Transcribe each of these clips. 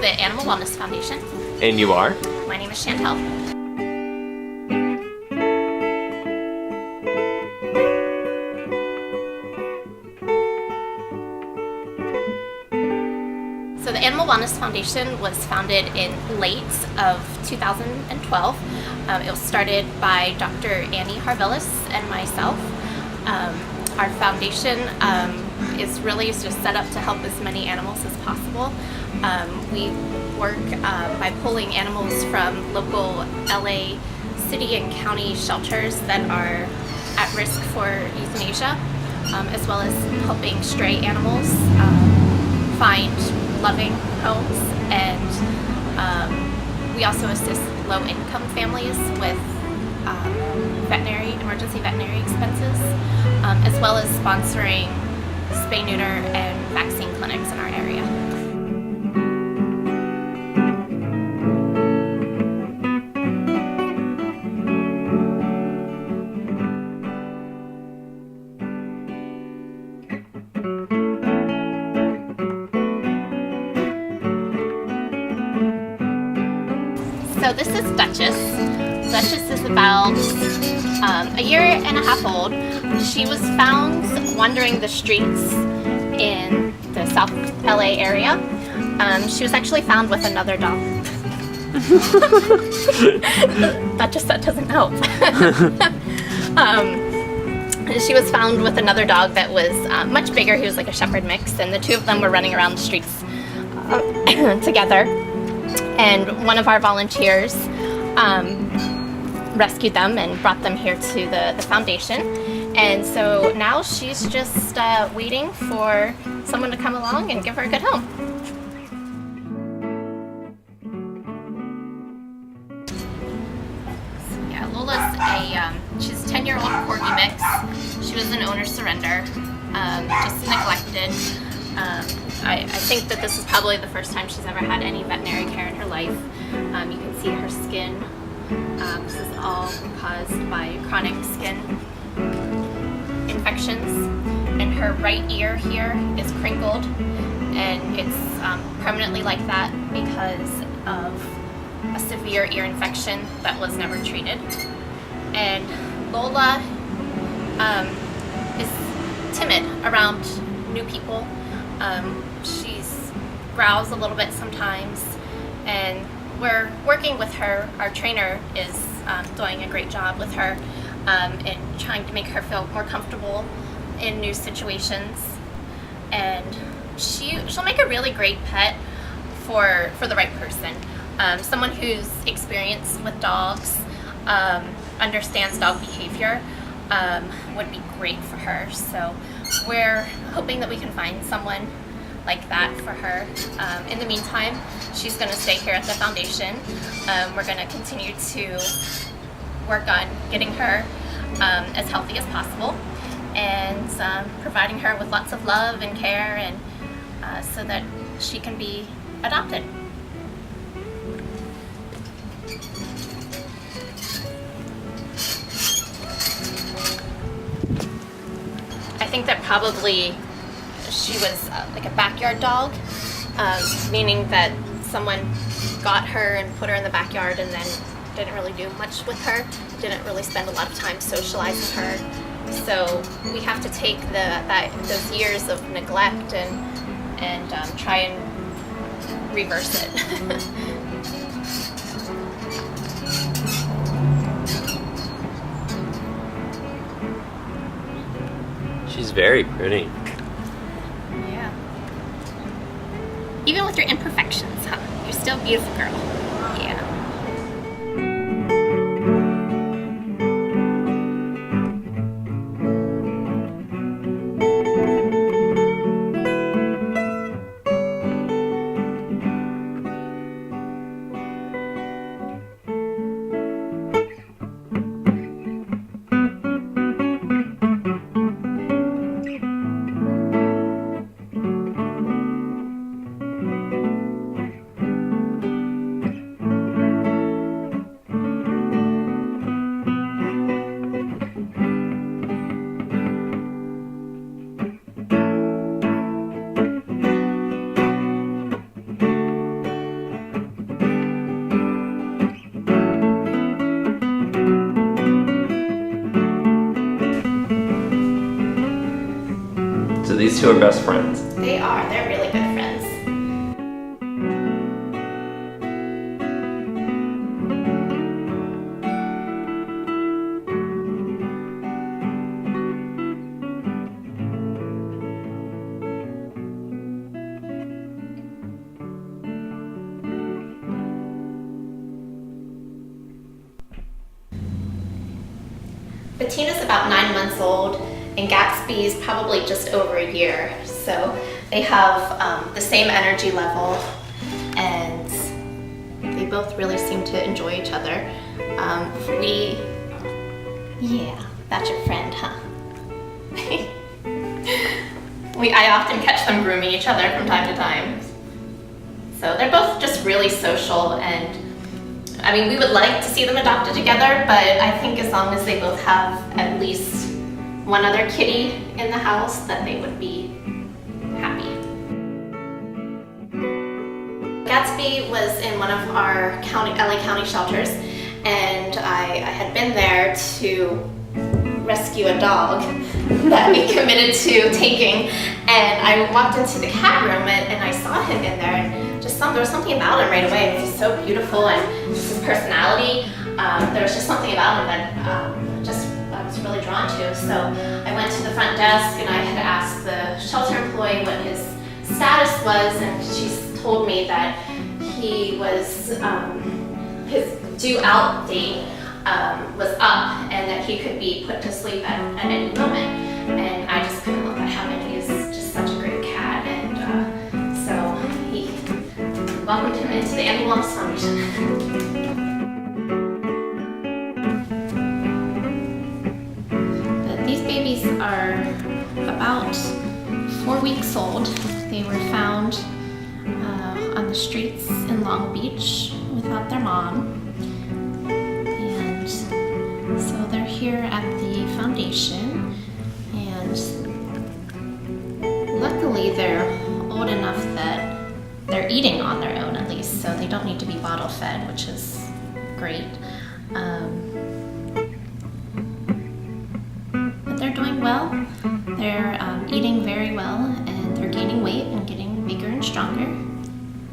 the Animal Wellness Foundation. And you are? My name is Chantel. So the Animal Wellness Foundation was founded in late of 2012. It was started by Dr. Annie Harvelis and myself. Our foundation is really just set up to help as many animals as possible. We work by pulling animals from local LA city and county shelters that are at risk for euthanasia, as well as helping stray animals find loving homes. And we also assist low-income families with emergency veterinary expenses, as well as sponsoring spay, neuter, and vaccine clinics in our area. So this is Duchess. Duchess is about a year and a half old. She was found wandering the streets in the South LA area. She was actually found with another dog. That doesn't help. She was found with another dog that was much bigger. He was like a shepherd mix, and the two of them were running around the streets together. And one of our volunteers rescued them and brought them here to the foundation. And so now she's just waiting for someone to come along and give her a good home. So yeah, Lola's she's a 10-year-old corgi mix. She was an owner surrender, just neglected. I think that this is probably the first time she's ever had any veterinary care in her life. You can see her skin. This is all caused by chronic skin infections. And her right ear here is crinkled, and it's permanently like that because of a severe ear infection that was never treated. And Lola is timid around new people. She's growls a little bit sometimes, and we're working with her. Our trainer is doing a great job with her and trying to make her feel more comfortable in new situations. And she'll make a really great pet for the right person. Someone who's experienced with dogs, understands dog behavior, would be great for her. So we're hoping that we can find someone like that for her. In the meantime, she's going to stay here at the foundation. We're going to continue to work on getting her as healthy as possible, and providing her with lots of love and care, and so that she can be adopted. I think that probably she was like a backyard dog, meaning that someone got her and put her in the backyard and then didn't really do much with her, didn't really spend a lot of time socializing her. So we have to take those years of neglect and try and reverse it. She's very pretty. Yeah. Even with your imperfections, huh? You're still a beautiful girl. Yeah. So these two are best friends. They are. They're really good friends. Bettina's about 9 months old, and Gatsby's probably just over a year. So they have the same energy level, and they both really seem to enjoy each other. Yeah, that's your friend, huh? I often catch them grooming each other from time to time. So they're both just really social, and I mean, we would like to see them adopted together, but I think as long as they both have at least one other kitty in the house, that they would be happy. Gatsby was in one of our LA County shelters, and I had been there to rescue a dog that we committed to taking, and I walked into the cat room and I saw him in there, and there was something about him right away. He was so beautiful, and just his personality, there was just something about him that I was really drawn to. So I went to the front desk and I had asked the shelter employee what his status was, and she told me that he was, his due out date was up, and that he could be put to sleep at any moment. And I just couldn't let that happen. He's just such a great cat, and so he welcomed him into the Animal Wellness Foundation. These babies are about 4 weeks old. They were found on the streets in Long Beach without their mom. And so they're here at the foundation, and luckily they're old enough that they're eating on their own at least, so they don't need to be bottle fed, which is great. But they're doing well. They're eating very well, and they're gaining weight and getting bigger and stronger.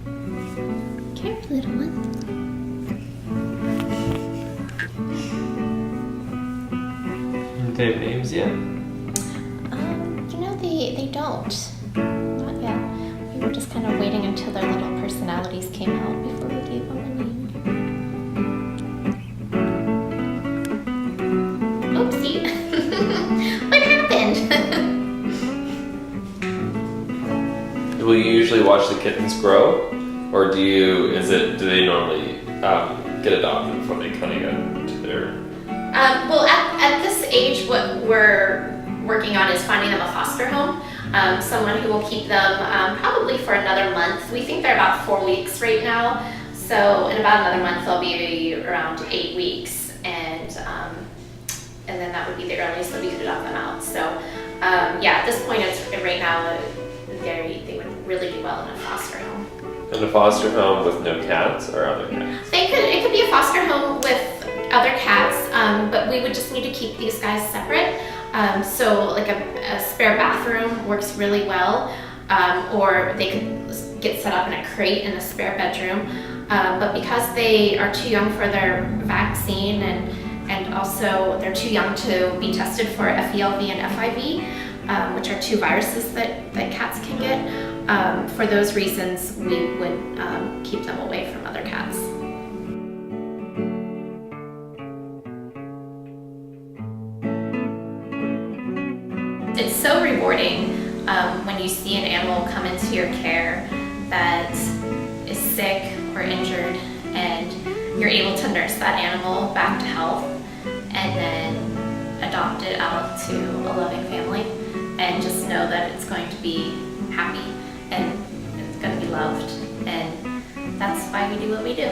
Come here, little one. Do they have names yet? They don't. Not yet. We were just kind of waiting until their little personalities came out before we gave them a name. Oopsie. What happened? Will you usually watch the kittens grow, or do they normally get adopted before they kind of get to their? Well, at this age, what we're working on is finding them a foster home, someone who will keep them probably for another month. We think they're about 4 weeks right now, so in about another month they'll be around 8 weeks, and then that would be the earliest that we could adopt them out. So yeah, at this point, right now they would really do well in a foster home. In a foster home with no cats or other cats? It could be a foster home with other cats, but we would just need to keep these guys separate. So like a spare bathroom works really well, or they could get set up in a crate in a spare bedroom. But because they are too young for their vaccine, and also they're too young to be tested for FELV and FIV, which are 2 viruses that cats can get, for those reasons we would keep them away from other cats. It's so rewarding when you see an animal come into your care that is sick or injured, and you're able to nurse that animal back to health and then adopt it out to a loving family, and just know that it's going to be happy and it's going to be loved, and that's why we do what we do.